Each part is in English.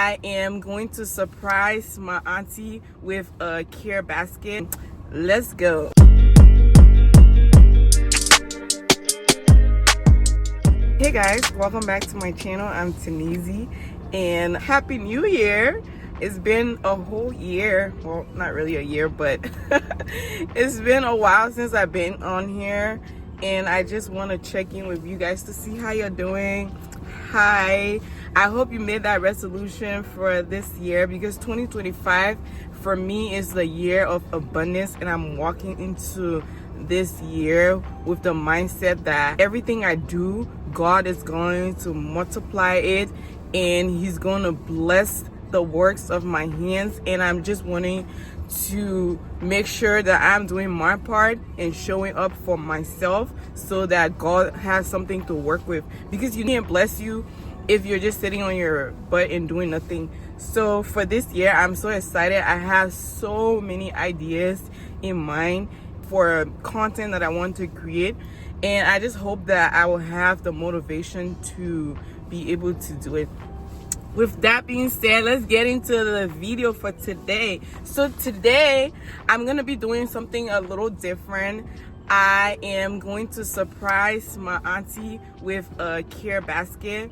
I am going to surprise my auntie with a care basket. Let's go. Hey guys, welcome back to my channel. I'm Tanisi and Happy New Year. It's been a whole year. Well, not really a year, but it's been a while since I've been on here, and I just want to check in with you guys to see how you're doing. Hi, I hope you made that resolution for this year, because 2025 for me is the year of abundance, and I'm walking into this year with the mindset that everything I do, God is going to multiply it and he's going to bless the works of my hands. And I'm just wanting to make sure that I'm doing my part and showing up for myself so that God has something to work with, because you can't bless you if you're just sitting on your butt and doing nothing. So for this year, I'm so excited. I have so many ideas in mind for content that I want to create, and I just hope that I will have the motivation to be able to do it. With that being said, let's get into the video for today. So today I'm gonna be doing something a little different. I am going to surprise my auntie with a care basket.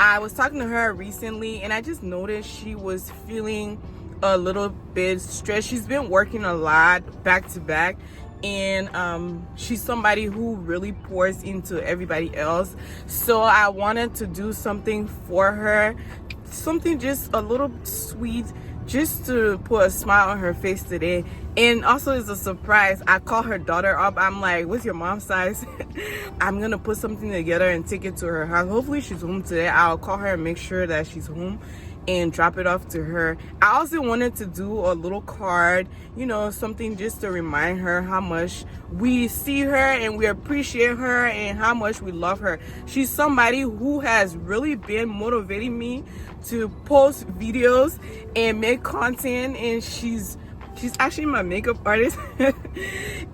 I was talking to her recently and I just noticed she was feeling a little bit stressed. She's been working a lot back to back, and she's somebody who really pours into everybody else. So I wanted to do something for her, something just a little sweet, just to put a smile on her face today. And also, as a surprise, I call her daughter up. I'm like, what's your mom's size? I'm gonna put something together and take it to her house. Hopefully she's home today. I'll call her and make sure that she's home and drop it off to her. I also wanted to do a little card, you know, something just to remind her how much we see her and we appreciate her and how much we love her. She's somebody who has really been motivating me to post videos and make content, and she's actually my makeup artist.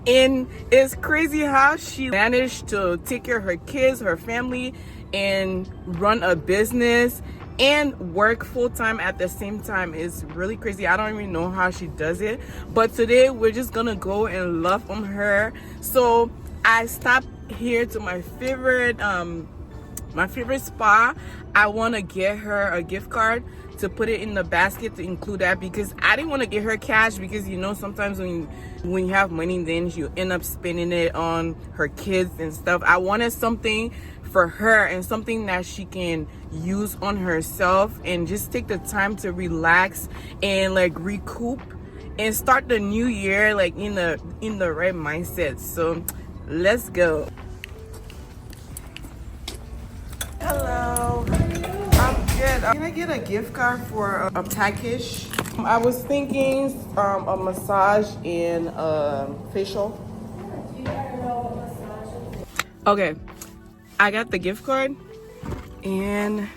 And it's crazy how she managed to take care of her kids, her family, and run a business and work full-time at the same time. Is really crazy. I don't even know how she does it, but today we're just gonna go and love on her. So I stopped here to my favorite spa. I want to get her a gift card to put it in the basket to include that, because I didn't want to get her cash, because you know sometimes when you have money, then you end up spending it on her kids and stuff. I wanted something for her and something that she can use on herself and just take the time to relax and like recoup and start the new year like in the right mindset. So let's go. Hello, I'm good. Can I get a gift card for a package? I was thinking a massage and facial. Okay, I got the gift card, and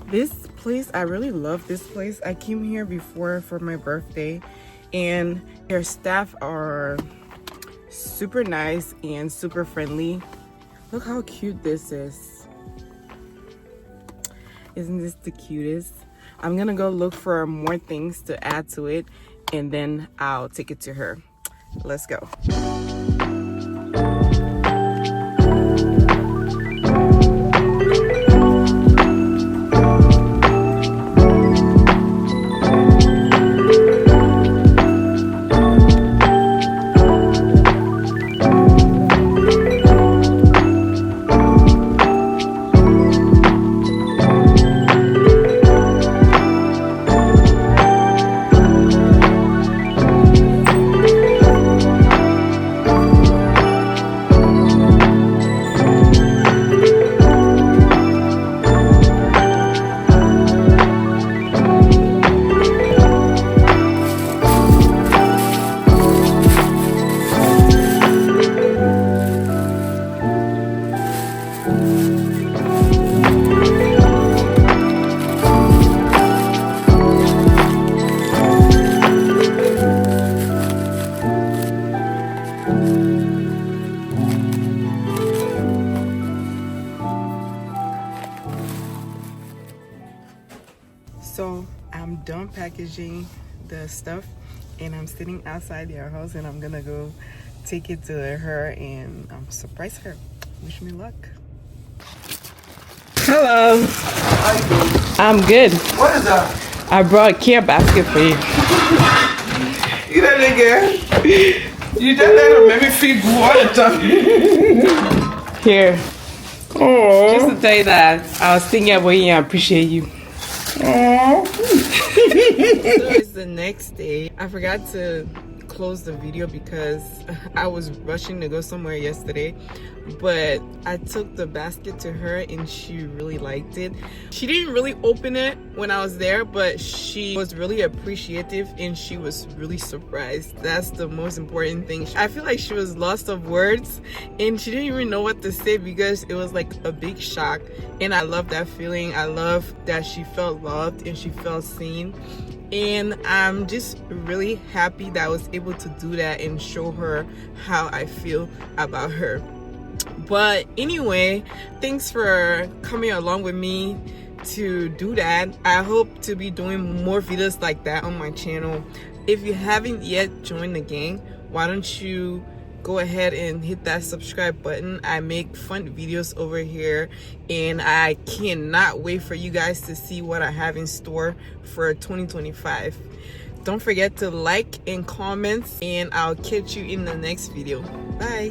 this place, I really love this place. I came here before for my birthday, and their staff are super nice and super friendly. Look how cute this is. Isn't this the cutest? I'm gonna go look for more things to add to it, and then I'll take it to her. Let's go. So I'm done packaging the stuff and I'm sitting outside their house and I'm gonna go take it to her and surprise her. Wish me luck. Hello. How you doing? I'm good. What is that? I brought a care basket for you. You that nigga? You just let him make me feel good all the time. Here. Oh. Just to tell you that I was thinking about you and I appreciate you. Oh. So it's the next day. I forgot to close the video because I was rushing to go somewhere yesterday, but I took the basket to her and she really liked it. She didn't really open it when I was there, but she was really appreciative and she was really surprised. That's the most important thing. I feel like she was lost of words and she didn't even know what to say because it was like a big shock, and I love that feeling. I love that she felt loved and she felt seen. And I'm just really happy that I was able to do that and show her how I feel about her. But anyway, thanks for coming along with me to do that. I hope to be doing more videos like that on my channel. If you haven't yet joined the gang, why don't you go ahead and hit that subscribe button. I make fun videos over here and I cannot wait for you guys to see what I have in store for 2025. Don't forget to like and comment, and I'll catch you in the next video. Bye.